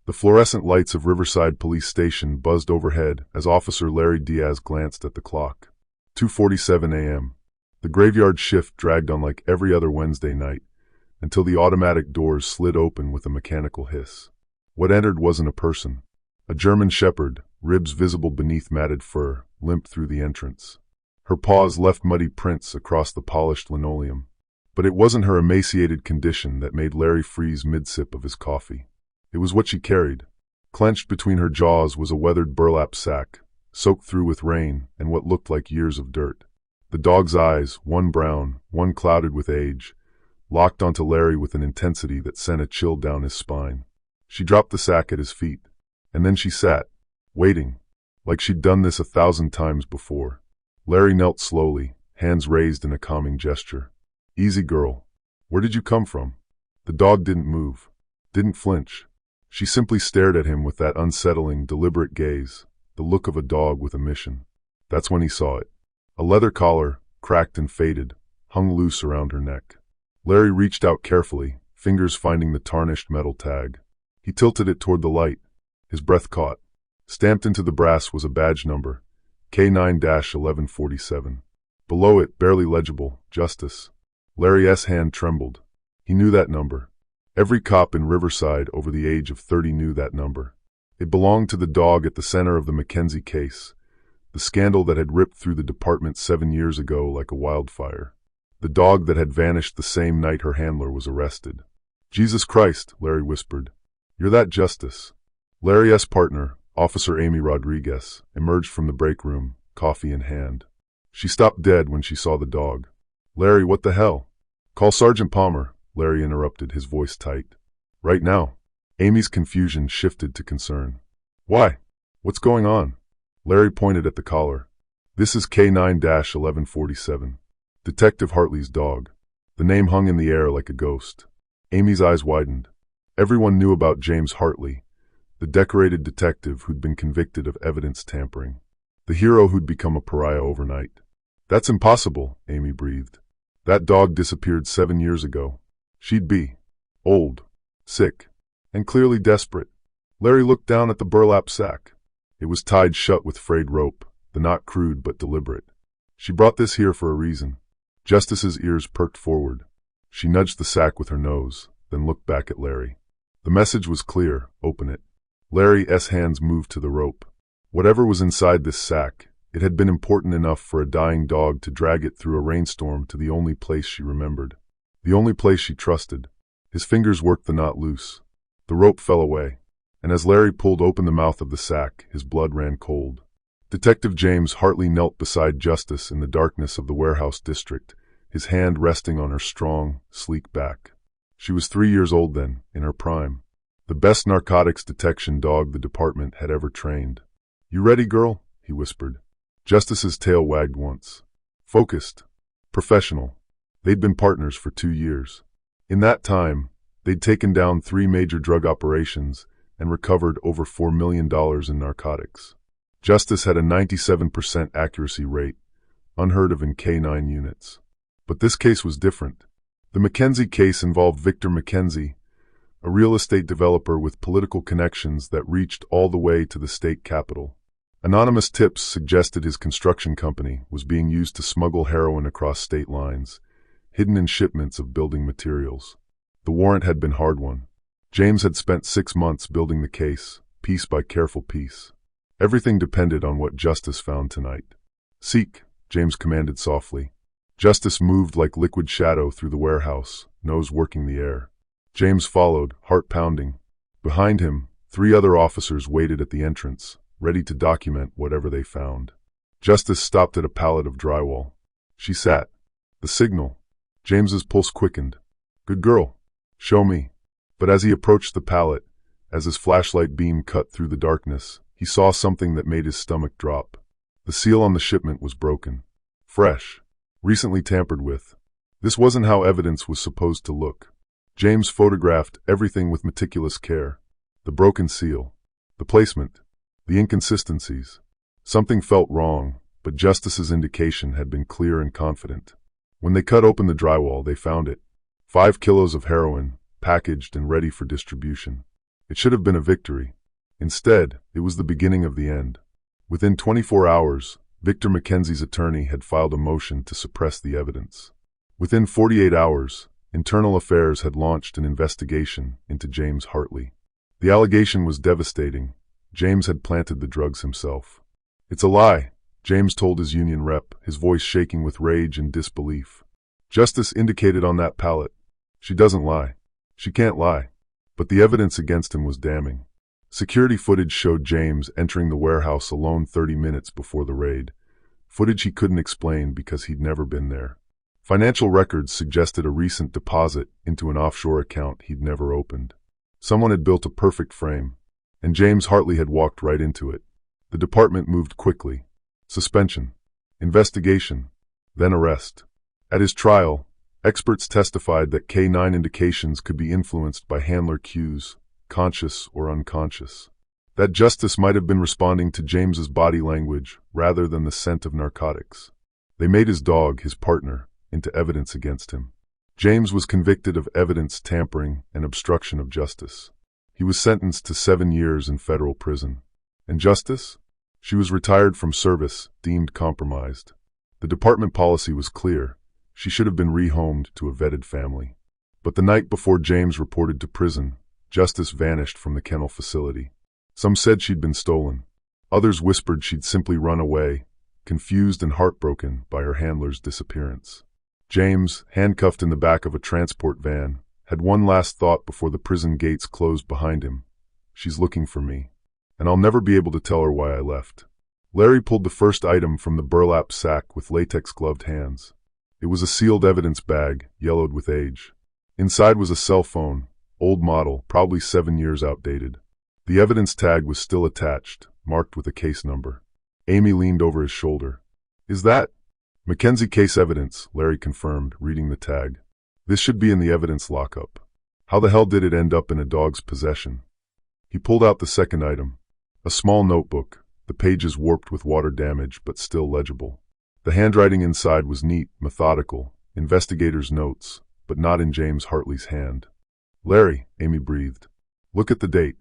The fluorescent lights of Riverside Police Station buzzed overhead as Officer Larry Diaz glanced at the clock. 2:47 a.m. The graveyard shift dragged on like every other Wednesday night, until the automatic doors slid open with a mechanical hiss. What entered wasn't a person. A German shepherd, ribs visible beneath matted fur, limped through the entrance. Her paws left muddy prints across the polished linoleum. But it wasn't her emaciated condition that made Larry freeze mid-sip of his coffee. It was what she carried. Clenched between her jaws was a weathered burlap sack, soaked through with rain and what looked like years of dirt. The dog's eyes, one brown, one clouded with age, locked onto Larry with an intensity that sent a chill down his spine. She dropped the sack at his feet, and then she sat, waiting, like she'd done this 1,000 times before. Larry knelt slowly, hands raised in a calming gesture. "Easy, girl. Where did you come from?" The dog didn't move, didn't flinch. She simply stared at him with that unsettling, deliberate gaze, the look of a dog with a mission. That's when he saw it. A leather collar, cracked and faded, hung loose around her neck. Larry reached out carefully, fingers finding the tarnished metal tag. He tilted it toward the light. His breath caught. Stamped into the brass was a badge number, K9-1147. Below it, barely legible, Justice. Larry's hand trembled. He knew that number. Every cop in Riverside over the age of 30 knew that number. It belonged to the dog at the center of the Mackenzie case, the scandal that had ripped through the department 7 years ago like a wildfire. The dog that had vanished the same night her handler was arrested. "Jesus Christ," Larry whispered. "You're that Justice." Larry's partner, Officer Amy Rodriguez, emerged from the break room, coffee in hand. She stopped dead when she saw the dog. "Larry, what the hell?" "Call Sergeant Palmer," Larry interrupted, his voice tight. "Right now." Amy's confusion shifted to concern. "Why? What's going on?" Larry pointed at the collar. "This is K9-1147. Detective Hartley's dog." The name hung in the air like a ghost. Amy's eyes widened. Everyone knew about James Hartley, the decorated detective who'd been convicted of evidence tampering. The hero who'd become a pariah overnight. "That's impossible," Amy breathed. "That dog disappeared 7 years ago. She'd be old, sick, and clearly desperate." Larry looked down at the burlap sack. It was tied shut with frayed rope, the knot crude but deliberate. "She brought this here for a reason." Justice's ears perked forward. She nudged the sack with her nose, then looked back at Larry. The message was clear: open it. Larry's hands moved to the rope. Whatever was inside this sack, it had been important enough for a dying dog to drag it through a rainstorm to the only place she remembered. The only place she trusted. His fingers worked the knot loose. The rope fell away, and as Larry pulled open the mouth of the sack, his blood ran cold. Detective James Hartley knelt beside Justice in the darkness of the warehouse district, his hand resting on her strong, sleek back. She was 3 years old then, in her prime. The best narcotics detection dog the department had ever trained. "You ready, girl?" he whispered. Justice's tail wagged once. Focused. Professional. They'd been partners for 2 years. In that time, they'd taken down 3 major drug operations and recovered over $4 million in narcotics. Justice had a 97% accuracy rate, unheard of in K9 units. But this case was different. The Mackenzie case involved Victor Mackenzie, a real estate developer with political connections that reached all the way to the state capitol. Anonymous tips suggested his construction company was being used to smuggle heroin across state lines, hidden in shipments of building materials. The warrant had been hard won. James had spent 6 months building the case, piece by careful piece. Everything depended on what Justice found tonight. "Seek," James commanded softly. Justice moved like liquid shadow through the warehouse, nose working the air. James followed, heart pounding. Behind him, 3 other officers waited at the entrance, ready to document whatever they found. Justice stopped at a pallet of drywall. She sat. The signal. James's pulse quickened. "Good girl. Show me." But as he approached the pallet, as his flashlight beam cut through the darkness, he saw something that made his stomach drop. The seal on the shipment was broken. Fresh. Recently tampered with. This wasn't how evidence was supposed to look. James photographed everything with meticulous care. The broken seal. The placement. The inconsistencies. Something felt wrong, but Justice's indication had been clear and confident. When they cut open the drywall, they found it. 5 kilos of heroin, packaged and ready for distribution. It should have been a victory. Instead, it was the beginning of the end. Within 24 hours, Victor Mackenzie's attorney had filed a motion to suppress the evidence. Within 48 hours, Internal Affairs had launched an investigation into James Hartley. The allegation was devastating. James had planted the drugs himself. "It's a lie," James told his union rep, his voice shaking with rage and disbelief. Justice indicated on that pallet. "She doesn't lie. She can't lie." But the evidence against him was damning. Security footage showed James entering the warehouse alone 30 minutes before the raid. Footage he couldn't explain because he'd never been there. Financial records suggested a recent deposit into an offshore account he'd never opened. Someone had built a perfect frame, and James Hartley had walked right into it. The department moved quickly. Suspension, investigation, then arrest. At his trial, experts testified that K9 indications could be influenced by handler cues, conscious or unconscious. That Justice might have been responding to James's body language rather than the scent of narcotics. They made his dog, his partner, into evidence against him. James was convicted of evidence tampering and obstruction of justice. He was sentenced to 7 years in federal prison. And Justice? She was retired from service, deemed compromised. The department policy was clear. She should have been rehomed to a vetted family. But the night before James reported to prison, Justice vanished from the kennel facility. Some said she'd been stolen. Others whispered she'd simply run away, confused and heartbroken by her handler's disappearance. James, handcuffed in the back of a transport van, had one last thought before the prison gates closed behind him. "She's looking for me, and I'll never be able to tell her why I left." Larry pulled the first item from the burlap sack with latex-gloved hands. It was a sealed evidence bag, yellowed with age. Inside was a cell phone, old model, probably 7 years outdated. The evidence tag was still attached, marked with a case number. Amy leaned over his shoulder. "Is that?" "Mackenzie case evidence," Larry confirmed, reading the tag. "This should be in the evidence lockup. How the hell did it end up in a dog's possession?" He pulled out the second item. A small notebook, the pages warped with water damage but still legible. The handwriting inside was neat, methodical, investigators' notes, but not in James Hartley's hand. "Larry," Amy breathed. "Look at the date."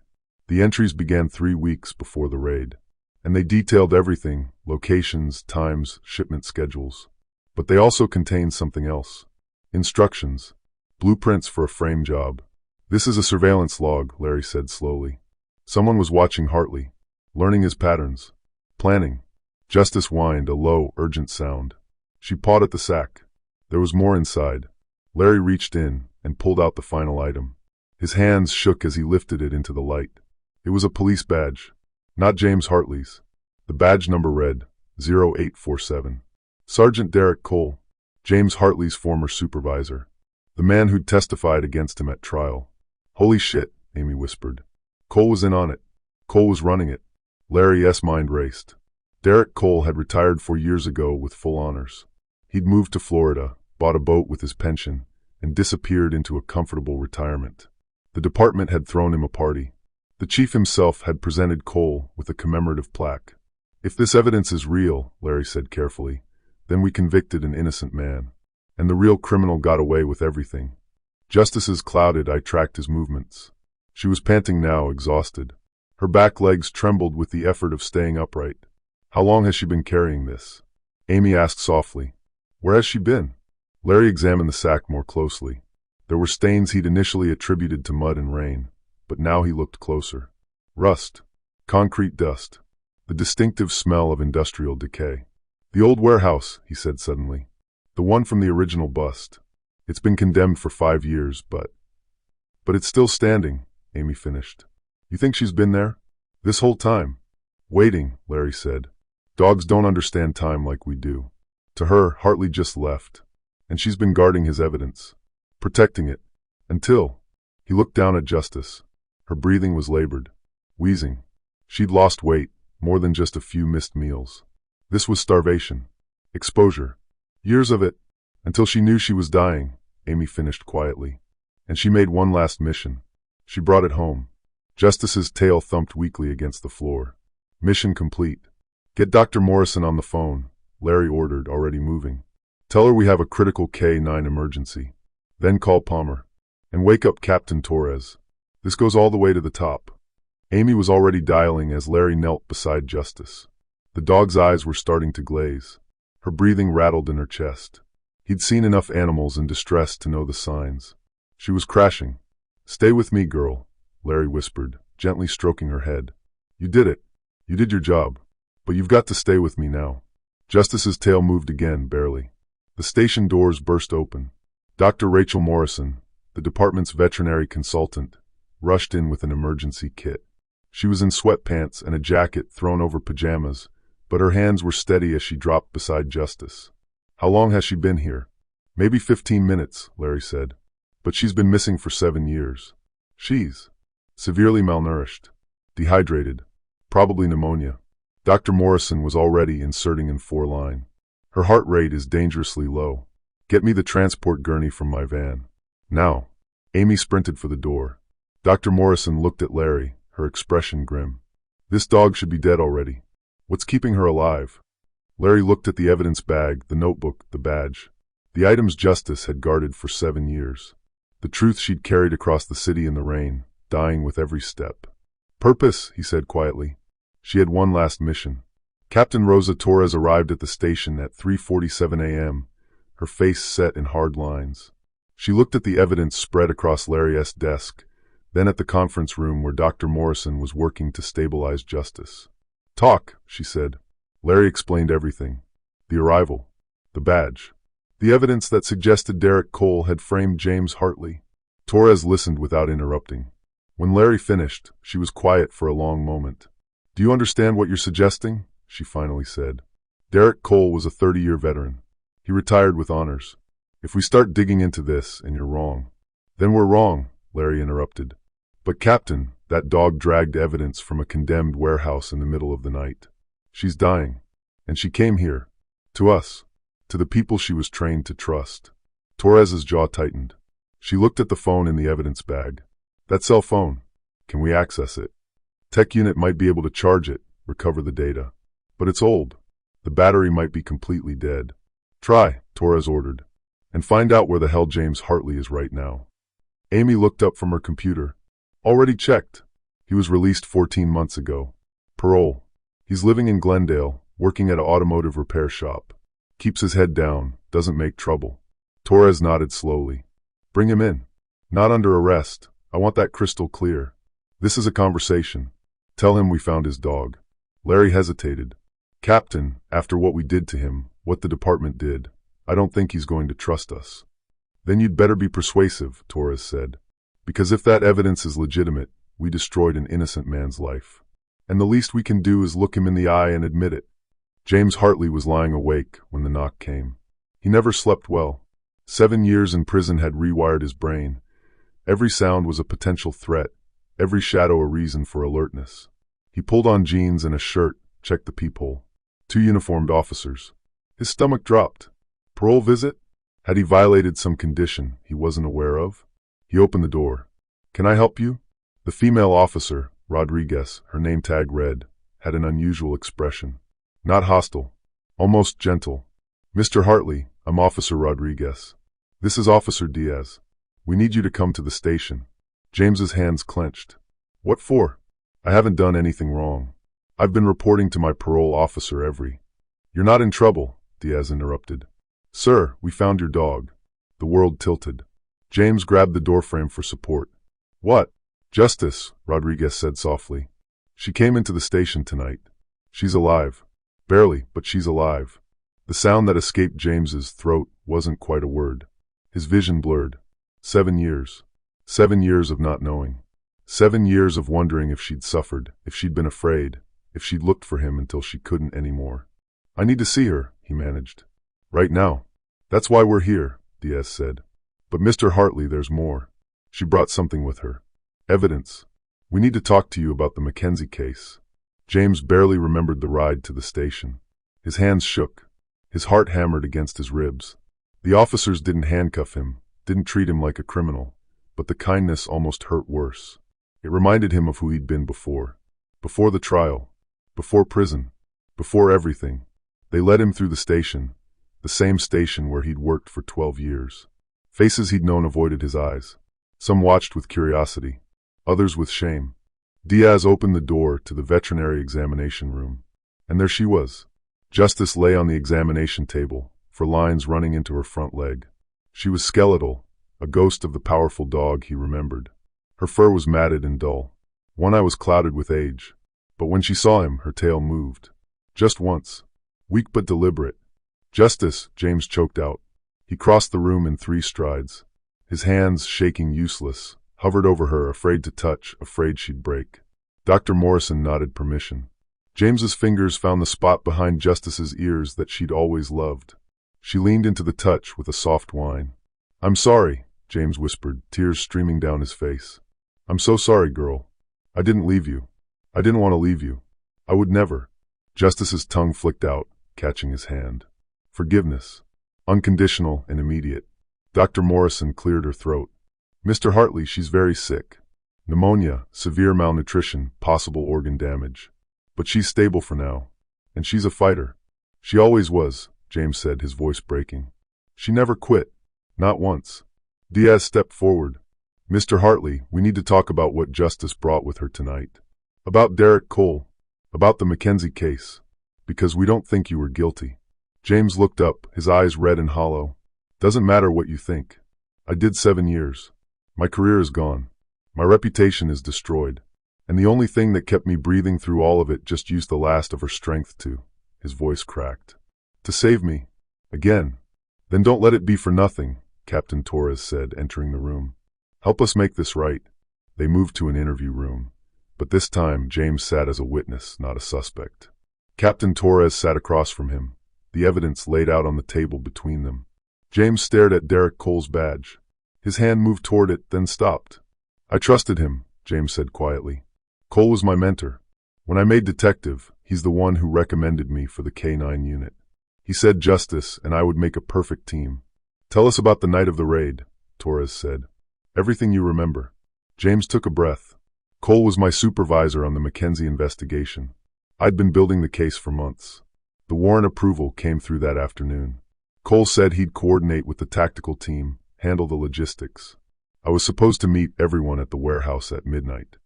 The entries began 3 weeks before the raid. And they detailed everything, locations, times, shipment schedules. But they also contained something else. Instructions. Blueprints for a frame job. "This is a surveillance log," Larry said slowly. Someone was watching Hartley, learning his patterns, planning. Justice whined, a low, urgent sound. She pawed at the sack. There was more inside. Larry reached in and pulled out the final item. His hands shook as he lifted it into the light. It was a police badge. Not James Hartley's. The badge number read 0847. Sergeant Derek Cole, James Hartley's former supervisor. The man who'd testified against him at trial. "Holy shit," Amy whispered. Cole was in on it. Cole was running it. Larry's mind raced. Derek Cole had retired 4 years ago with full honors. He'd moved to Florida, bought a boat with his pension, and disappeared into a comfortable retirement. The department had thrown him a party. The chief himself had presented Cole with a commemorative plaque. "If this evidence is real," Larry said carefully, "then we convicted an innocent man. And the real criminal got away with everything." Justice's clouded eye tracked his movements. She was panting now, exhausted. Her back legs trembled with the effort of staying upright. "How long has she been carrying this?" Amy asked softly. "Where has she been?" Larry examined the sack more closely. There were stains he'd initially attributed to mud and rain. But now he looked closer. Rust. Concrete dust. The distinctive smell of industrial decay. "The old warehouse," he said suddenly. "The one from the original bust. It's been condemned for 5 years, but it's still standing," Amy finished. "You think she's been there? This whole time?" "Waiting," Larry said. "Dogs don't understand time like we do. To her, Hartley just left. And she's been guarding his evidence. Protecting it. Until..." He looked down at Justice. Her breathing was labored, wheezing. She'd lost weight, more than just a few missed meals. This was starvation. Exposure. Years of it. Until she knew she was dying, Amy finished quietly. And she made one last mission. She brought it home. Justice's tail thumped weakly against the floor. "Mission complete. Get Dr. Morrison on the phone," Larry ordered, already moving. "Tell her we have a critical K9 emergency. Then call Palmer. And wake up Captain Torres. This goes all the way to the top. Amy was already dialing as Larry knelt beside Justice. The dog's eyes were starting to glaze. Her breathing rattled in her chest. He'd seen enough animals in distress to know the signs. She was crashing. "Stay with me, girl," Larry whispered, gently stroking her head. "You did it. You did your job. But you've got to stay with me now." Justice's tail moved again, barely. The station doors burst open. Dr. Rachel Morrison, the department's veterinary consultant, rushed in with an emergency kit. She was in sweatpants and a jacket thrown over pajamas, but her hands were steady as she dropped beside Justice. "How long has she been here?" "Maybe 15 minutes, Larry said. "But she's been missing for 7 years. She's severely malnourished, dehydrated, probably pneumonia." Dr. Morrison was already inserting in 4-line. "Her heart rate is dangerously low. Get me the transport gurney from my van. Now." Amy sprinted for the door. Dr. Morrison looked at Larry, her expression grim. "This dog should be dead already. What's keeping her alive?" Larry looked at the evidence bag, the notebook, the badge. The items Justice had guarded for 7 years. The truth she'd carried across the city in the rain, dying with every step. "Purpose," he said quietly. She had one last mission. Captain Rosa Torres arrived at the station at 3:47 a.m., her face set in hard lines. She looked at the evidence spread across Larry's desk, then at the conference room where Dr. Morrison was working to stabilize Justice. "Talk," she said. Larry explained everything. The arrival, the badge, the evidence that suggested Derek Cole had framed James Hartley. Torres listened without interrupting. When Larry finished, she was quiet for a long moment. "Do you understand what you're suggesting?" she finally said. Derek Cole was a 30-year veteran. He retired with honors. "If we start digging into this and you're wrong—" "Then we're wrong," Larry interrupted. "But Captain, that dog dragged evidence from a condemned warehouse in the middle of the night. She's dying. And she came here. To us. To the people she was trained to trust." Torres's jaw tightened. She looked at the phone in the evidence bag. "That cell phone. Can we access it? Tech unit might be able to charge it, recover the data. But it's old. The battery might be completely dead." "Try," Torres ordered. "And find out where the hell James Hartley is right now." Amy looked up from her computer. "Already checked. He was released 14 months ago. Parole. He's living in Glendale, working at an automotive repair shop. Keeps his head down, doesn't make trouble." Torres nodded slowly. "Bring him in. Not under arrest. I want that crystal clear. This is a conversation. Tell him we found his dog." Larry hesitated. "Captain, after what we did to him, what the department did, I don't think he's going to trust us." "Then you'd better be persuasive," Torres said. "Because if that evidence is legitimate, we destroyed an innocent man's life. And the least we can do is look him in the eye and admit it." James Hartley was lying awake when the knock came. He never slept well. 7 years in prison had rewired his brain. Every sound was a potential threat, every shadow a reason for alertness. He pulled on jeans and a shirt, checked the peephole. 2 uniformed officers. His stomach dropped. Parole visit? Had he violated some condition he wasn't aware of? He opened the door. "Can I help you?" The female officer, Rodriguez, her name tag read, had an unusual expression. Not hostile, almost gentle. "Mr. Hartley, I'm Officer Rodriguez. This is Officer Diaz. We need you to come to the station." James's hands clenched. "What for?" "I haven't done anything wrong. I've been reporting to my parole officer every—" "You're not in trouble," Diaz interrupted. "Sir, we found your dog." The world tilted. James grabbed the doorframe for support. "What?" "Justice," Rodriguez said softly. "She came into the station tonight. She's alive. Barely, but she's alive." The sound that escaped James's throat wasn't quite a word. His vision blurred. 7 years. 7 years of not knowing. 7 years of wondering if she'd suffered, if she'd been afraid, if she'd looked for him until she couldn't anymore. "I need to see her," he managed. "Right now." "That's why we're here," Diaz said. "But Mr. Hartley, there's more. She brought something with her. Evidence. We need to talk to you about the Mackenzie case." James barely remembered the ride to the station. His hands shook. His heart hammered against his ribs. The officers didn't handcuff him, didn't treat him like a criminal, but the kindness almost hurt worse. It reminded him of who he'd been before. Before the trial. Before prison. Before everything. They led him through the station, the same station where he'd worked for 12 years. Faces he'd known avoided his eyes. Some watched with curiosity. others with shame. Diaz opened the door to the veterinary examination room. And there she was. Justice lay on the examination table, for lines running into her front leg. She was skeletal, a ghost of the powerful dog he remembered. Her fur was matted and dull. One eye was clouded with age. But when she saw him, her tail moved. Just once. Weak but deliberate. "Justice," James choked out. He crossed the room in 3 strides. His hands, shaking useless, hovered over her, afraid to touch, afraid she'd break. Dr. Morrison nodded permission. James's fingers found the spot behind Justice's ears that she'd always loved. She leaned into the touch with a soft whine. "I'm sorry," James whispered, tears streaming down his face. "I'm so sorry, girl. I didn't leave you. I didn't want to leave you. I would never." Justice's tongue flicked out, catching his hand. "Forgiveness. Unconditional and immediate." Dr. Morrison cleared her throat. "Mr. Hartley, she's very sick. Pneumonia, severe malnutrition, possible organ damage. But she's stable for now. And she's a fighter." "She always was," James said, his voice breaking. "She never quit. Not once." Diaz stepped forward. "Mr. Hartley, we need to talk about what Justice brought with her tonight. About Derek Cole. About the Mackenzie case. Because we don't think you were guilty." James looked up, his eyes red and hollow. "Doesn't matter what you think. I did 7 years. My career is gone. My reputation is destroyed. And the only thing that kept me breathing through all of it just used the last of her strength to," his voice cracked, "to save me. Again." "Then don't let it be for nothing," Captain Torres said, entering the room. "Help us make this right." They moved to an interview room. But this time, James sat as a witness, not a suspect. Captain Torres sat across from him, the evidence laid out on the table between them. James stared at Derek Cole's badge. His hand moved toward it, then stopped. "I trusted him," James said quietly. "Cole was my mentor. When I made detective, he's the one who recommended me for the K9 unit. He said justice, and I would make a perfect team." "Tell us about the night of the raid," Torres said. "Everything you remember." James took a breath. "Cole was my supervisor on the Mackenzie investigation. I'd been building the case for months. The warrant approval came through that afternoon. Cole said he'd coordinate with the tactical team, handle the logistics. I was supposed to meet everyone at the warehouse at midnight.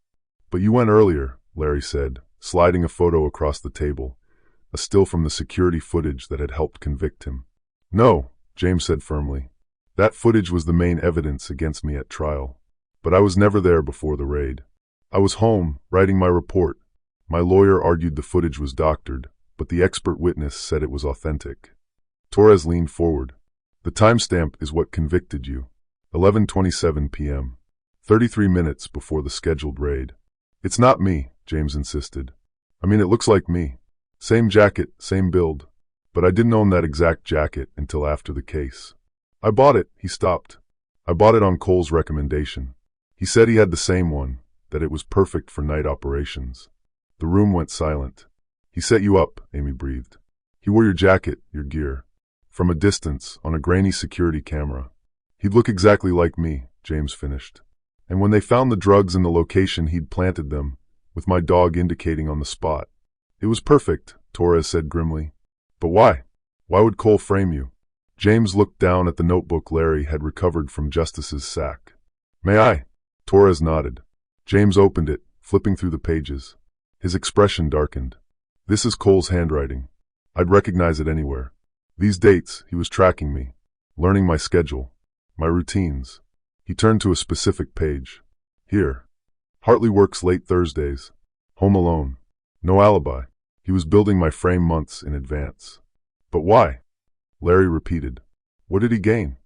"But you went earlier," Larry said, sliding a photo across the table, a still from the security footage that had helped convict him. "No," James said firmly. "That footage was the main evidence against me at trial. But I was never there before the raid. I was home, writing my report. My lawyer argued the footage was doctored, but the expert witness said it was authentic." Torres leaned forward. "The timestamp is what convicted you. 11:27 p.m. 33 minutes before the scheduled raid." "It's not me," James insisted. "I mean, it looks like me. Same jacket, same build. But I didn't own that exact jacket until after the case. I bought it." He stopped. "I bought it on Cole's recommendation. He said he had the same one, that it was perfect for night operations." The room went silent. "He set you up," Amy breathed. "He wore your jacket, your gear. From a distance, on a grainy security camera. He'd look exactly like me," James finished. "And when they found the drugs in the location he'd planted them, with my dog indicating on the spot. It was perfect," Torres said grimly. "But why? Why would Cole frame you?" James looked down at the notebook Larry had recovered from Justice's sack. "May I?" Torres nodded. James opened it, flipping through the pages. His expression darkened. "This is Cole's handwriting. I'd recognize it anywhere. These dates, he was tracking me, learning my schedule, my routines." He turned to a specific page. "Here. Hartley works late Thursdays. Home alone. No alibi. He was building my frame months in advance." "But why?" Larry repeated. "What did he gain?"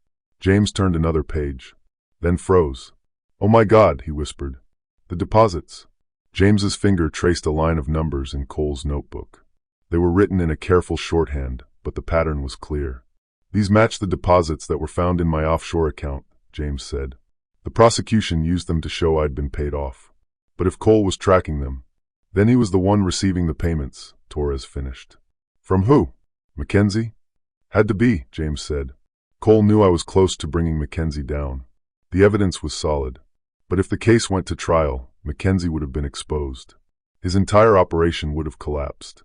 James turned another page, then froze. "Oh my God," he whispered. "The deposits." James's finger traced a line of numbers in Cole's notebook. They were written in a careful shorthand, but the pattern was clear. "These match the deposits that were found in my offshore account," James said. "The prosecution used them to show I'd been paid off. But if Cole was tracking them, then he was the one receiving the payments," Torres finished. "From who? Mackenzie?" "Had to be," James said. "Cole knew I was close to bringing Mackenzie down. The evidence was solid. But if the case went to trial, Mackenzie would have been exposed. His entire operation would have collapsed.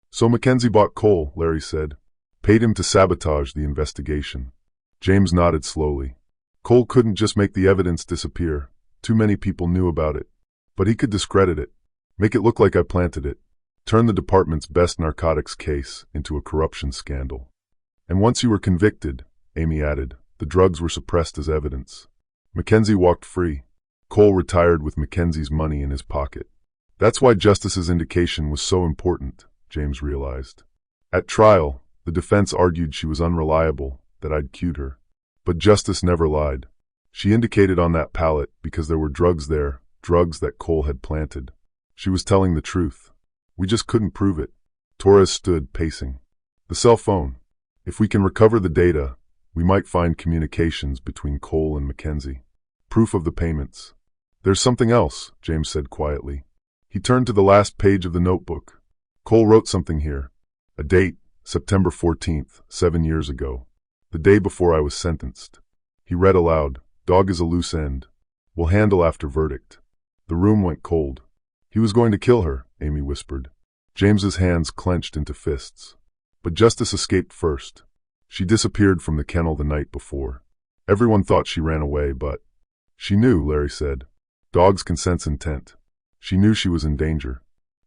So Mackenzie bought Cole," Larry said. "Paid him to sabotage the investigation." James nodded slowly. "Cole couldn't just make the evidence disappear. Too many people knew about it. But he could discredit it, make it look like I planted it, turn the department's best narcotics case into a corruption scandal. And once you were convicted, Amy added, the drugs were suppressed as evidence. Mackenzie walked free. Cole retired with Mackenzie's money in his pocket. That's why Justice's indication was so important, James realized. At trial, the defense argued she was unreliable, that I'd cued her. But Justice never lied. She indicated on that pallet because there were drugs there, drugs that Cole had planted. She was telling the truth. We just couldn't prove it. Torres stood, pacing. The cell phone. If we can recover the data, we might find communications between Cole and Mackenzie. Proof of the payments. There's something else, James said quietly. He turned to the last page of the notebook. Cole wrote something here. A date, September 14th, 7 years ago. The day before I was sentenced. He read aloud, dog is a loose end. We'll handle after verdict. The room went cold. He was going to kill her, Amy whispered. James's hands clenched into fists. But Justice escaped first. She disappeared from the kennel the night before. Everyone thought she ran away, but... She knew, Larry said. Dogs can sense intent. She knew she was in danger.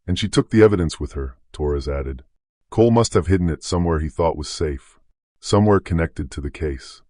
And she took the evidence with her, Torres added. Cole must have hidden it somewhere he thought was safe. Somewhere connected to the case.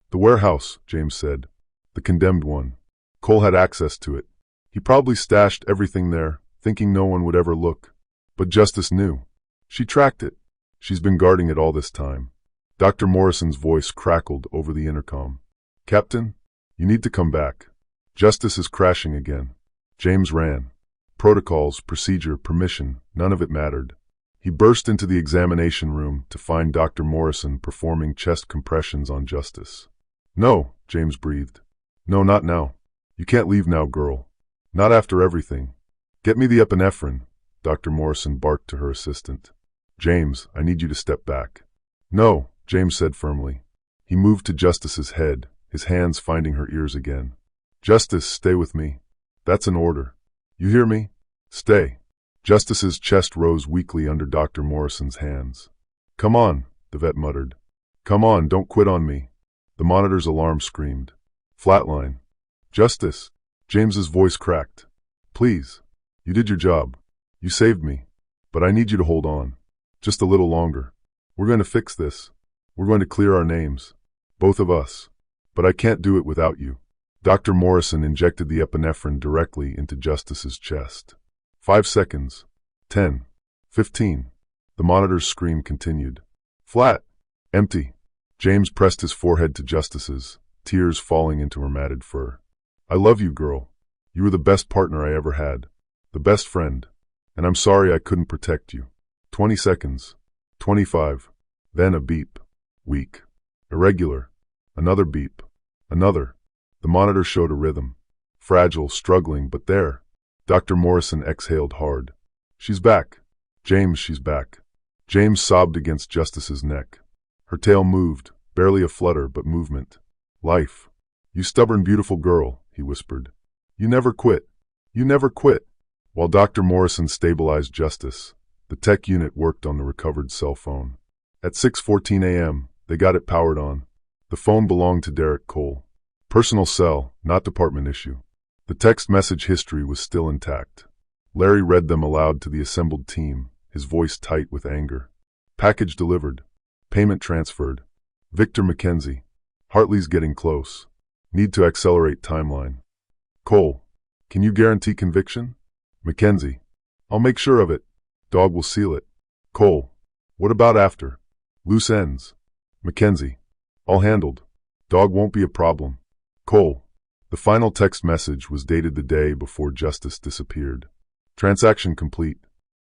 The warehouse, James said. The condemned one. Cole had access to it. He probably stashed everything there, thinking no one would ever look. But Justice knew. She tracked it. She's been guarding it all this time. Dr. Morrison's voice crackled over the intercom. Captain, you need to come back. Justice is crashing again. James ran. Protocols, procedure, permission, none of it mattered. He burst into the examination room to find Dr. Morrison performing chest compressions on Justice. No, James breathed. No, not now. You can't leave now, girl. Not after everything. Get me the epinephrine, Dr. Morrison barked to her assistant. James, I need you to step back. No, James said firmly. He moved to Justice's head, his hands finding her ears again. Justice, stay with me. That's an order. You hear me? Stay. Justice's chest rose weakly under Dr. Morrison's hands. Come on, the vet muttered. Come on, don't quit on me. The monitor's alarm screamed. Flatline. Justice. James's voice cracked. Please. You did your job. You saved me. But I need you to hold on. Just a little longer. We're going to fix this. We're going to clear our names. Both of us. But I can't do it without you. Dr. Morrison injected the epinephrine directly into Justice's chest. 5 seconds. 10. 15. The monitor's scream continued. Flat. Empty. James pressed his forehead to Justice's, tears falling into her matted fur. I love you, girl. You were the best partner I ever had. The best friend. And I'm sorry I couldn't protect you. 20 seconds. 25. Then a beep. Weak. Irregular. Another beep. Another. The monitor showed a rhythm. Fragile, struggling, but there. Dr. Morrison exhaled hard. She's back. James, she's back. James sobbed against Justice's neck. Her tail moved, barely a flutter, but movement. Life. You stubborn, beautiful girl, he whispered. You never quit. You never quit. While Dr. Morrison stabilized Justice, the tech unit worked on the recovered cell phone. At 6:14 a.m., they got it powered on. The phone belonged to Derek Cole. Personal cell, not department issue. The text message history was still intact. Larry read them aloud to the assembled team, his voice tight with anger. Package delivered. Payment transferred. Victor Mackenzie. Hartley's getting close. Need to accelerate timeline. Cole. Can you guarantee conviction? Mackenzie. I'll make sure of it. Dog will seal it. Cole. What about after? Loose ends. Mackenzie. All handled. Dog won't be a problem. Cole. The final text message was dated the day before Justice disappeared. Transaction complete.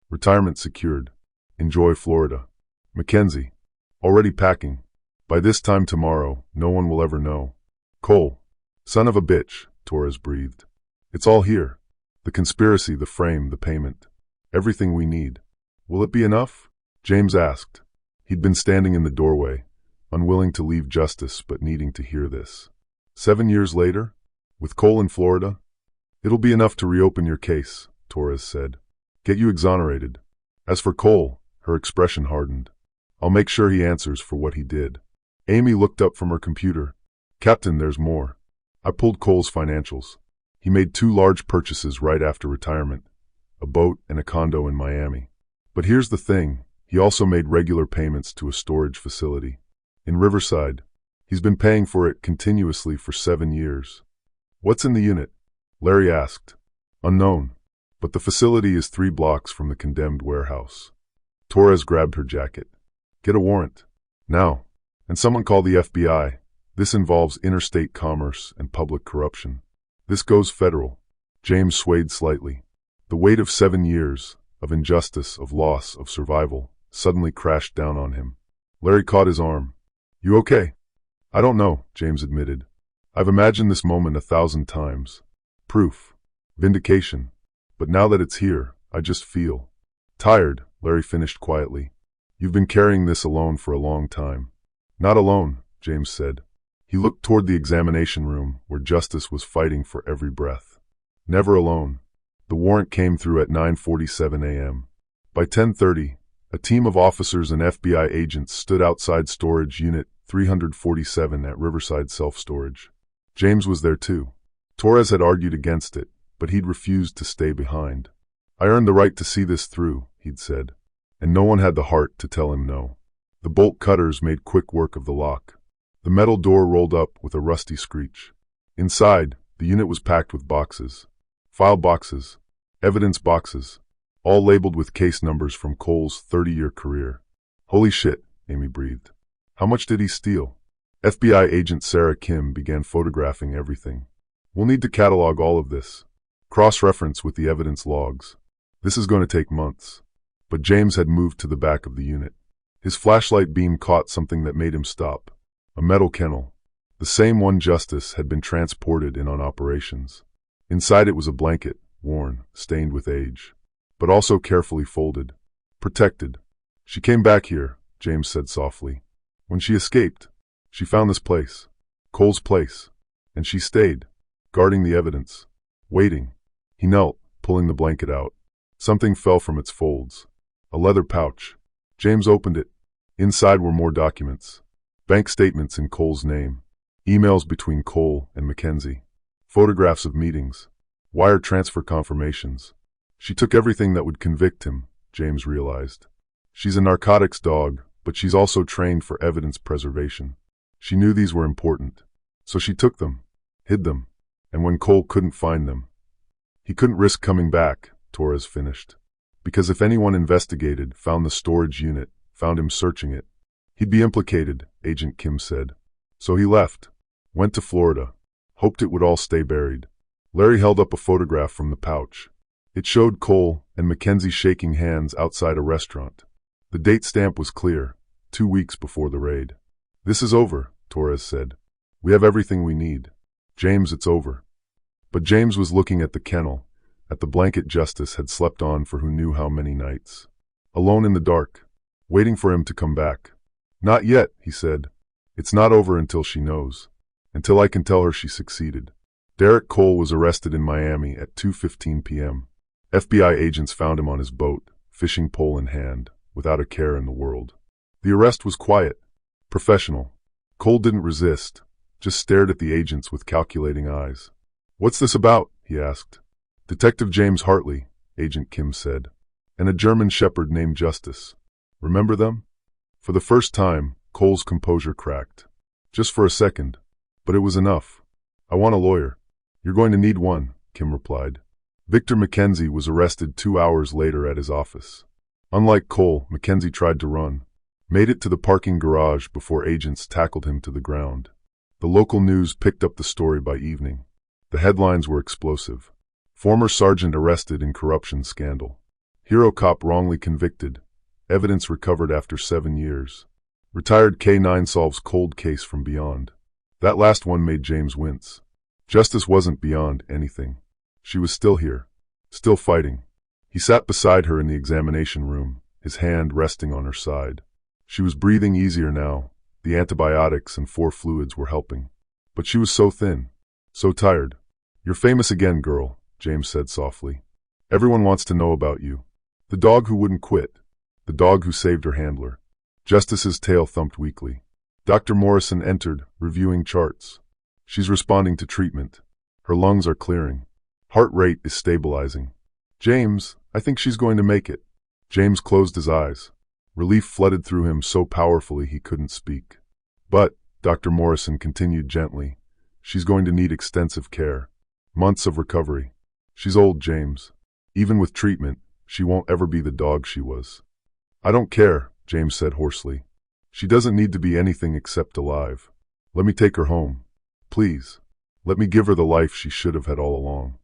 Retirement secured. Enjoy Florida. Mackenzie. Already packing. By this time tomorrow, no one will ever know. Cole. Son of a bitch, Torres breathed. It's all here. The conspiracy, the frame, the payment. Everything we need. Will it be enough? James asked. He'd been standing in the doorway, unwilling to leave Justice but needing to hear this. 7 years later? With Cole in Florida? It'll be enough to reopen your case, Torres said. Get you exonerated. As for Cole, her expression hardened. I'll make sure he answers for what he did. Amy looked up from her computer. Captain, there's more. I pulled Cole's financials. He made 2 large purchases right after retirement, a boat and a condo in Miami. But here's the thing, he also made regular payments to a storage facility in Riverside. He's been paying for it continuously for 7 years. What's in the unit? Larry asked. Unknown. But the facility is 3 blocks from the condemned warehouse. Torres grabbed her jacket. Get a warrant. Now. And someone call the FBI. This involves interstate commerce and public corruption. This goes federal. James swayed slightly. The weight of 7 years, of injustice, of loss, of survival, suddenly crashed down on him. Larry caught his arm. You okay? I don't know, James admitted. I've imagined this moment 1,000 times. Proof. Vindication. But now that it's here, I just feel tired, Larry finished quietly. You've been carrying this alone for a long time. Not alone, James said. He looked toward the examination room, where justice was fighting for every breath. Never alone. The warrant came through at 9:47 a.m. By 10:30, a team of officers and FBI agents stood outside storage unit 347 at Riverside Self-Storage. James was there too. Torres had argued against it, but he'd refused to stay behind. I earned the right to see this through, he'd said. And no one had the heart to tell him no. The bolt cutters made quick work of the lock. The metal door rolled up with a rusty screech. Inside, the unit was packed with boxes. File boxes. Evidence boxes. All labeled with case numbers from Cole's 30-year career. Holy shit, Amy breathed. How much did he steal? FBI agent Sarah Kim began photographing everything. We'll need to catalog all of this. Cross-reference with the evidence logs. This is going to take months. But James had moved to the back of the unit. His flashlight beam caught something that made him stop. A metal kennel. The same one Justice had been transported in on operations. Inside it was a blanket, worn, stained with age, but also carefully folded. Protected. She came back here, James said softly. When she escaped, she found this place. Cole's place. And she stayed, guarding the evidence. Waiting. He knelt, pulling the blanket out. Something fell from its folds. A leather pouch. James opened it. Inside were more documents. Bank statements in Cole's name. Emails between Cole and Mackenzie. Photographs of meetings. Wire transfer confirmations. She took everything that would convict him, James realized. She's a narcotics dog, but she's also trained for evidence preservation. She knew these were important. So she took them, hid them, and when Cole couldn't find them, he couldn't risk coming back, Torres finished. Because if anyone investigated, found the storage unit, found him searching it, he'd be implicated, Agent Kim said. So he left, went to Florida, hoped it would all stay buried. Larry held up a photograph from the pouch. It showed Cole and Mackenzie shaking hands outside a restaurant. The date stamp was clear, 2 weeks before the raid. This is over, Torres said. We have everything we need. James, it's over. But James was looking at the kennel, at the blanket Justice had slept on for who knew how many nights. Alone in the dark, waiting for him to come back. Not yet, he said. It's not over until she knows. Until I can tell her she succeeded. Derek Cole was arrested in Miami at 2:15 p.m. FBI agents found him on his boat, fishing pole in hand, without a care in the world. The arrest was quiet, professional. Cole didn't resist, just stared at the agents with calculating eyes. What's this about? He asked. Detective James Hartley, Agent Kim said, and a German shepherd named Justice. Remember them? For the first time, Cole's composure cracked. Just for a second, but it was enough. I want a lawyer. You're going to need one, Kim replied. Victor Mackenzie was arrested 2 hours later at his office. Unlike Cole, Mackenzie tried to run. Made it to the parking garage before agents tackled him to the ground. The local news picked up the story by evening. The headlines were explosive. Former sergeant arrested in corruption scandal. Hero cop wrongly convicted. Evidence recovered after 7 years. Retired K9 solves cold case from beyond. That last one made James wince. Justice wasn't beyond anything. She was still here. Still fighting. He sat beside her in the examination room, his hand resting on her side. She was breathing easier now. The antibiotics and 4 fluids were helping. But she was so thin. So tired. You're famous again, girl, James said softly. Everyone wants to know about you. The dog who wouldn't quit. The dog who saved her handler. Justice's tail thumped weakly. Dr. Morrison entered, reviewing charts. She's responding to treatment. Her lungs are clearing. Heart rate is stabilizing. James, I think she's going to make it. James closed his eyes. Relief flooded through him so powerfully he couldn't speak. But, Dr. Morrison continued gently, she's going to need extensive care. Months of recovery. She's old, James. Even with treatment, she won't ever be the dog she was. I don't care, James said hoarsely. She doesn't need to be anything except alive. Let me take her home. Please. Let me give her the life she should have had all along.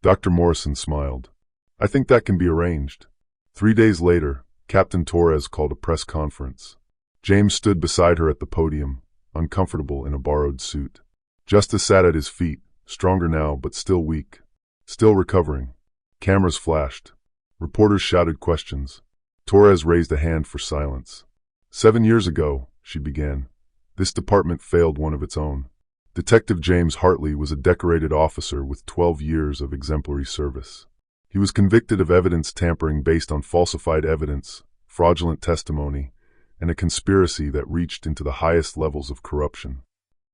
Dr. Morrison smiled. I think that can be arranged. 3 days later, Captain Torres called a press conference. James stood beside her at the podium, uncomfortable in a borrowed suit. Justice sat at his feet, stronger now but still weak. Still recovering. Cameras flashed. Reporters shouted questions. Torres raised a hand for silence. 7 years ago, she began, this department failed one of its own. Detective James Hartley was a decorated officer with 12 years of exemplary service. He was convicted of evidence tampering based on falsified evidence, fraudulent testimony, and a conspiracy that reached into the highest levels of corruption.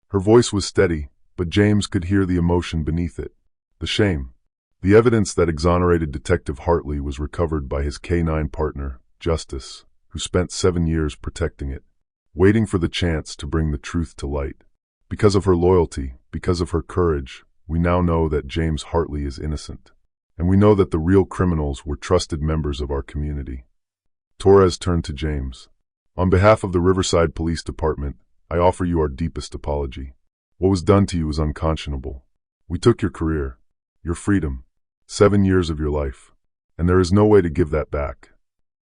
Her voice was steady, but James could hear the emotion beneath it. The shame. The evidence that exonerated Detective Hartley was recovered by his K-9 partner, Justice, who spent 7 years protecting it, waiting for the chance to bring the truth to light. Because of her loyalty, because of her courage, we now know that James Hartley is innocent. And we know that the real criminals were trusted members of our community. Torres turned to James. On behalf of the Riverside Police Department, I offer you our deepest apology. What was done to you is unconscionable. We took your career, your freedom, 7 years of your life, and there is no way to give that back.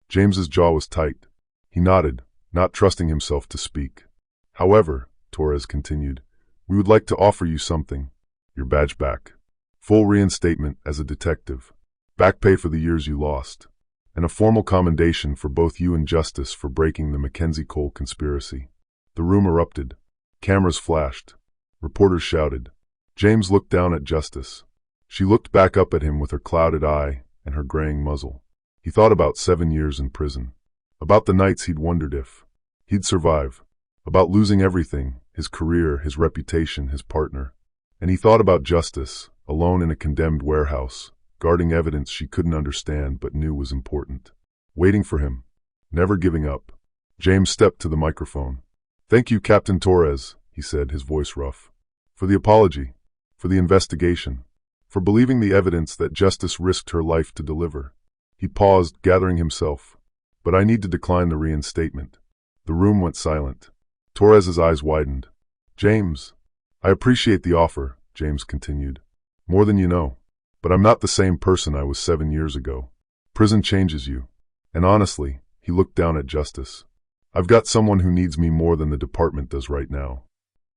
James's jaw was tight. He nodded, not trusting himself to speak. However, Torres continued, we would like to offer you something, your badge back. Full reinstatement as a detective, back pay for the years you lost, and a formal commendation for both you and Justice for breaking the Mackenzie-Cole conspiracy. The room erupted. Cameras flashed. Reporters shouted. James looked down at Justice. She looked back up at him with her clouded eye and her graying muzzle. He thought about 7 years in prison. About the nights he'd wondered if he'd survive. About losing everything, his career, his reputation, his partner. And he thought about Justice, alone in a condemned warehouse, guarding evidence she couldn't understand but knew was important. Waiting for him. Never giving up. James stepped to the microphone. Thank you, Captain Torres, he said, his voice rough. For the apology. For the investigation. For believing the evidence that Justice risked her life to deliver. He paused, gathering himself. But I need to decline the reinstatement. The room went silent. Torres's eyes widened. James. I appreciate the offer, James continued. More than you know. But I'm not the same person I was 7 years ago. Prison changes you. And honestly, he looked down at Justice. I've got someone who needs me more than the department does right now.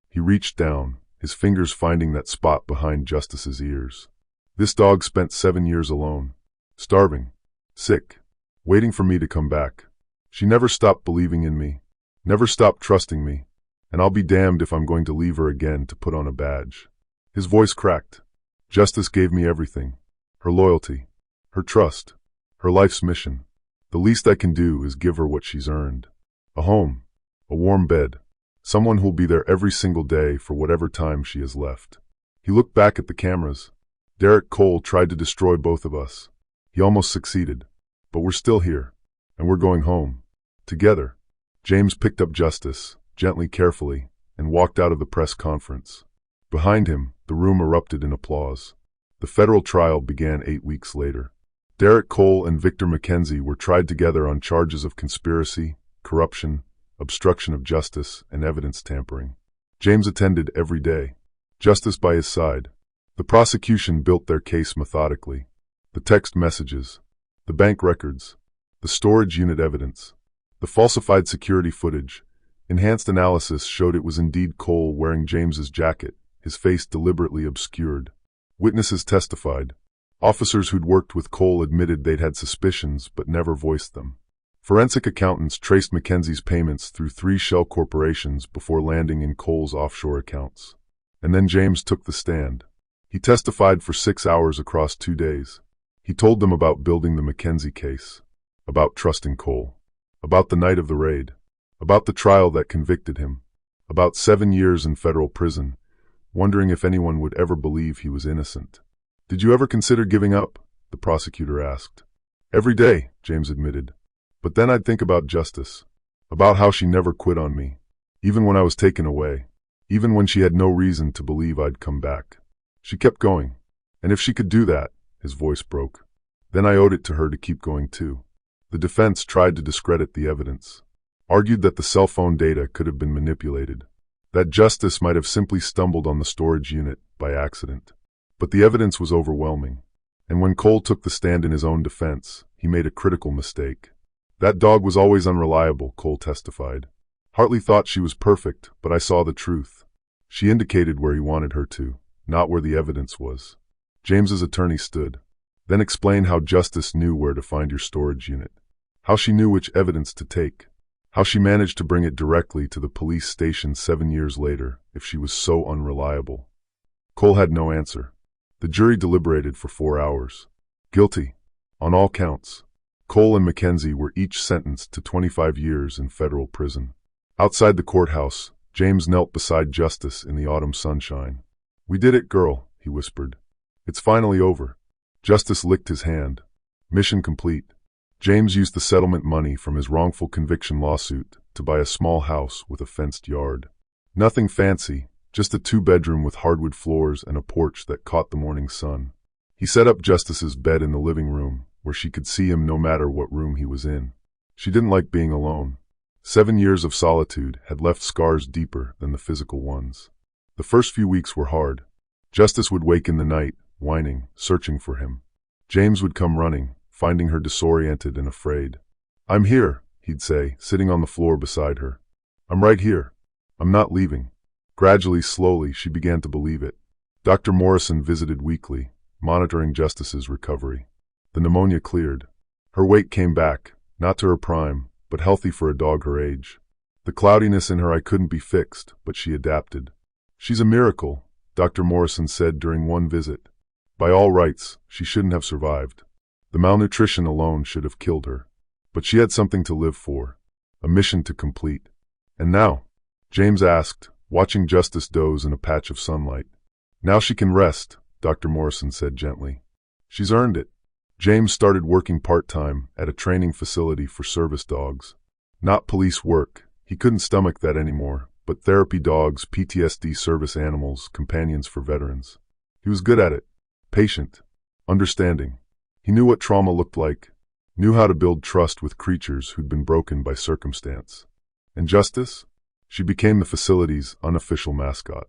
He reached down, his fingers finding that spot behind Justice's ears. This dog spent 7 years alone. Starving. Sick. Waiting for me to come back. She never stopped believing in me. Never stopped trusting me. And I'll be damned if I'm going to leave her again to put on a badge. His voice cracked. Justice gave me everything. Her loyalty. Her trust. Her life's mission. The least I can do is give her what she's earned. A home. A warm bed. Someone who'll be there every single day for whatever time she has left. He looked back at the cameras. Derek Cole tried to destroy both of us. He almost succeeded. But we're still here. And we're going home. Together. James picked up Justice, gently, carefully, and walked out of the press conference. Behind him, the room erupted in applause. The federal trial began 8 weeks later. Derek Cole and Victor Mackenzie were tried together on charges of conspiracy, corruption, obstruction of justice, and evidence tampering. James attended every day. Justice by his side. The prosecution built their case methodically. The text messages. The bank records. The storage unit evidence. The falsified security footage. Enhanced analysis showed it was indeed Cole wearing James's jacket, his face deliberately obscured. Witnesses testified. Officers who'd worked with Cole admitted they'd had suspicions but never voiced them. Forensic accountants traced Mackenzie's payments through 3 shell corporations before landing in Cole's offshore accounts. And then James took the stand. He testified for 6 hours across 2 days. He told them about building the Mackenzie case, about trusting Cole, about the night of the raid, about the trial that convicted him, about 7 years in federal prison, wondering if anyone would ever believe he was innocent. Did you ever consider giving up? The prosecutor asked. Every day, James admitted. But then I'd think about justice, about how she never quit on me, even when I was taken away, even when she had no reason to believe I'd come back. She kept going, and if she could do that, his voice broke, then I owed it to her to keep going too. The defense tried to discredit the evidence, argued that the cell phone data could have been manipulated, that justice might have simply stumbled on the storage unit by accident. But the evidence was overwhelming, and when Cole took the stand in his own defense, he made a critical mistake. That dog was always unreliable, Cole testified. Hartley thought she was perfect, but I saw the truth. She indicated where he wanted her to, not where the evidence was. James's attorney stood, then explained how justice knew where to find your storage unit, how she knew which evidence to take, how she managed to bring it directly to the police station 7 years later if she was so unreliable. Cole had no answer. The jury deliberated for 4 hours. Guilty, on all counts. Cole and Mackenzie were each sentenced to 25 years in federal prison. Outside the courthouse, James knelt beside Justice in the autumn sunshine. "We did it, girl," he whispered. "It's finally over." Justice licked his hand. Mission complete. James used the settlement money from his wrongful conviction lawsuit to buy a small house with a fenced yard. Nothing fancy, just a 2-bedroom with hardwood floors and a porch that caught the morning sun. He set up Justice's bed in the living room, where she could see him no matter what room he was in. She didn't like being alone. 7 years of solitude had left scars deeper than the physical ones. The first few weeks were hard. Justice would wake in the night, whining, searching for him. James would come running, finding her disoriented and afraid. "I'm here," he'd say, sitting on the floor beside her. "I'm right here. I'm not leaving." Gradually, slowly, she began to believe it. Dr. Morrison visited weekly, monitoring Justice's recovery. The pneumonia cleared. Her weight came back, not to her prime, but healthy for a dog her age. The cloudiness in her eye couldn't be fixed, but she adapted. "She's a miracle," Dr. Morrison said during one visit. "By all rights, she shouldn't have survived. The malnutrition alone should have killed her. But she had something to live for, a mission to complete." "And now?" James asked, watching Justice doze in a patch of sunlight. "Now she can rest," Dr. Morrison said gently. "She's earned it." James started working part-time at a training facility for service dogs. Not police work, he couldn't stomach that anymore, but therapy dogs, PTSD service animals, companions for veterans. He was good at it, patient, understanding. He knew what trauma looked like, knew how to build trust with creatures who'd been broken by circumstance. And Justice? She became the facility's unofficial mascot.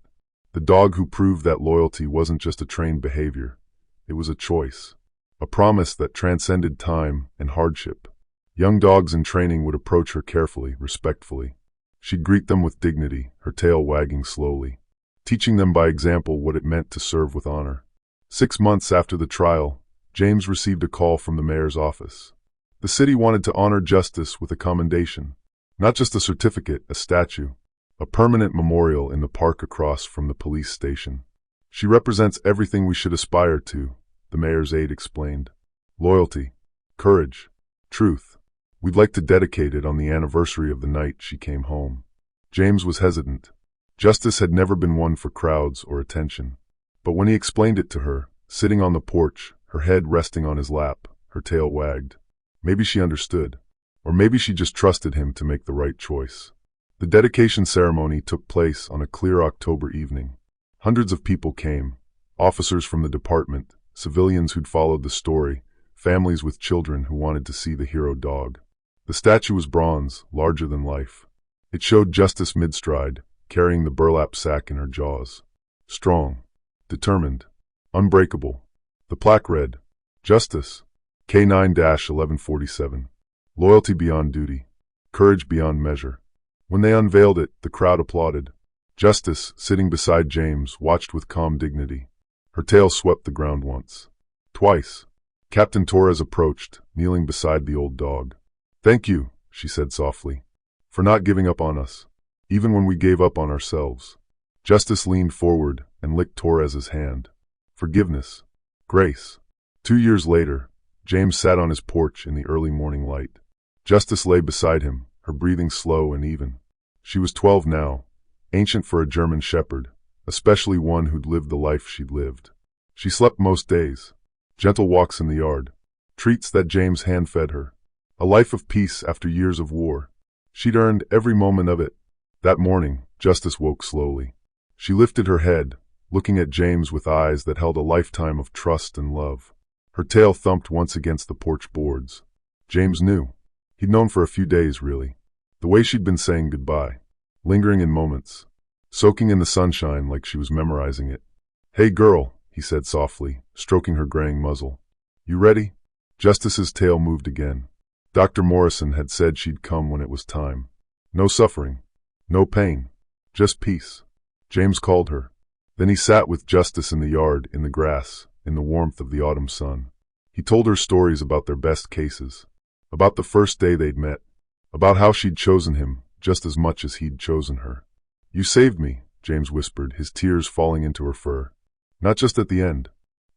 The dog who proved that loyalty wasn't just a trained behavior, it was a choice. A promise that transcended time and hardship. Young dogs in training would approach her carefully, respectfully. She'd greet them with dignity, her tail wagging slowly, teaching them by example what it meant to serve with honor. 6 months after the trial, James received a call from the mayor's office. The city wanted to honor Justice with a commendation. Not just a certificate, a statue. A permanent memorial in the park across from the police station. "She represents everything we should aspire to," the mayor's aide explained. "Loyalty, courage, truth. We'd like to dedicate it on the anniversary of the night she came home." James was hesitant. Justice had never been one for crowds or attention. But when he explained it to her, sitting on the porch, her head resting on his lap, her tail wagged. Maybe she understood. Or maybe she just trusted him to make the right choice. The dedication ceremony took place on a clear October evening. Hundreds of people came, officers from the department, civilians who'd followed the story, families with children who wanted to see the hero dog. The statue was bronze, larger than life. It showed Justice mid-stride, carrying the burlap sack in her jaws. Strong, determined, unbreakable. The plaque read, "Justice, K9-1147. Loyalty beyond duty, courage beyond measure." When they unveiled it, the crowd applauded. Justice, sitting beside James, watched with calm dignity. Her tail swept the ground once. Twice. Captain Torres approached, kneeling beside the old dog. "Thank you," she said softly, "for not giving up on us, even when we gave up on ourselves." Justice leaned forward and licked Torres's hand. Forgiveness. Grace. 2 years later, James sat on his porch in the early morning light. Justice lay beside him, her breathing slow and even. She was 12 now, ancient for a German shepherd, especially one who'd lived the life she'd lived. She slept most days. Gentle walks in the yard. Treats that James hand-fed her. A life of peace after years of war. She'd earned every moment of it. That morning, Justice woke slowly. She lifted her head, looking at James with eyes that held a lifetime of trust and love. Her tail thumped once against the porch boards. James knew. He'd known for a few days, really. The way she'd been saying goodbye. Lingering in moments. Soaking in the sunshine like she was memorizing it. "Hey girl," he said softly, stroking her graying muzzle. "You ready?" Justice's tail moved again. Dr. Morrison had said she'd come when it was time. No suffering. No pain. Just peace. James called her. Then he sat with Justice in the yard, in the grass, in the warmth of the autumn sun. He told her stories about their best cases. About the first day they'd met. About how she'd chosen him just as much as he'd chosen her. "You saved me," James whispered, his tears falling into her fur. "Not just at the end.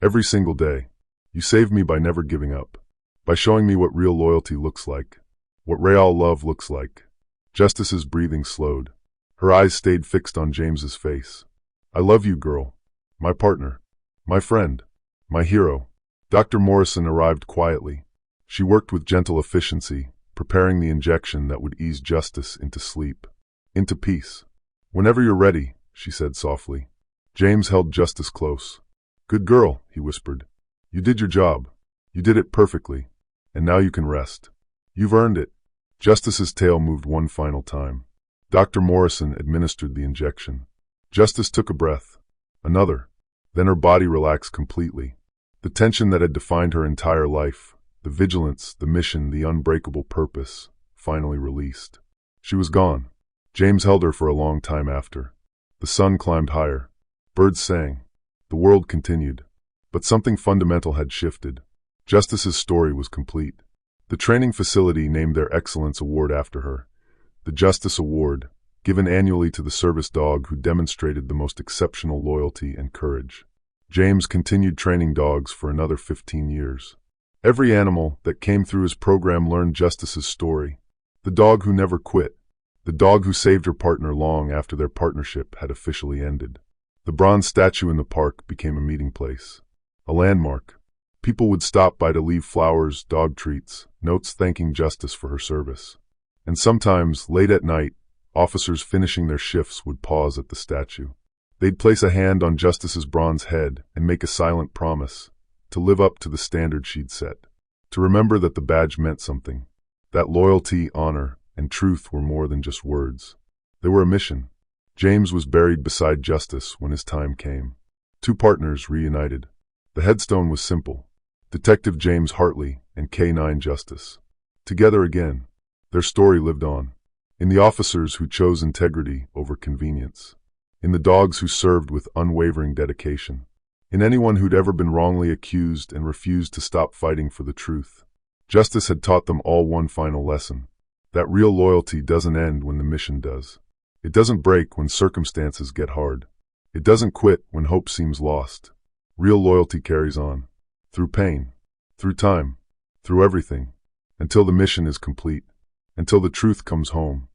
Every single day. You saved me by never giving up. By showing me what real loyalty looks like. What real love looks like." Justice's breathing slowed. Her eyes stayed fixed on James's face. "I love you, girl. My partner. My friend. My hero." Dr. Morrison arrived quietly. She worked with gentle efficiency, preparing the injection that would ease Justice into sleep. Into peace. "Whenever you're ready," she said softly. James held Justice close. "Good girl," he whispered. "You did your job. You did it perfectly. And now you can rest. You've earned it." Justice's tail moved one final time. Dr. Morrison administered the injection. Justice took a breath. Another. Then her body relaxed completely. The tension that had defined her entire life, the vigilance, the mission, the unbreakable purpose, finally released. She was gone. James held her for a long time after. The sun climbed higher. Birds sang. The world continued. But something fundamental had shifted. Justice's story was complete. The training facility named their Excellence Award after her. The Justice Award, given annually to the service dog who demonstrated the most exceptional loyalty and courage. James continued training dogs for another 15 years. Every animal that came through his program learned Justice's story. The dog who never quit. The dog who saved her partner long after their partnership had officially ended. The bronze statue in the park became a meeting place. A landmark. People would stop by to leave flowers, dog treats, notes thanking Justice for her service. And sometimes, late at night, officers finishing their shifts would pause at the statue. They'd place a hand on Justice's bronze head and make a silent promise to live up to the standard she'd set. To remember that the badge meant something. That loyalty, honor, and truth were more than just words. They were a mission. James was buried beside Justice when his time came. Two partners reunited. The headstone was simple. Detective James Hartley and K9 Justice. Together again. Their story lived on. In the officers who chose integrity over convenience. In the dogs who served with unwavering dedication. In anyone who'd ever been wrongly accused and refused to stop fighting for the truth. Justice had taught them all one final lesson. That real loyalty doesn't end when the mission does. It doesn't break when circumstances get hard. It doesn't quit when hope seems lost. Real loyalty carries on. Through pain. Through time. Through everything. Until the mission is complete. Until the truth comes home.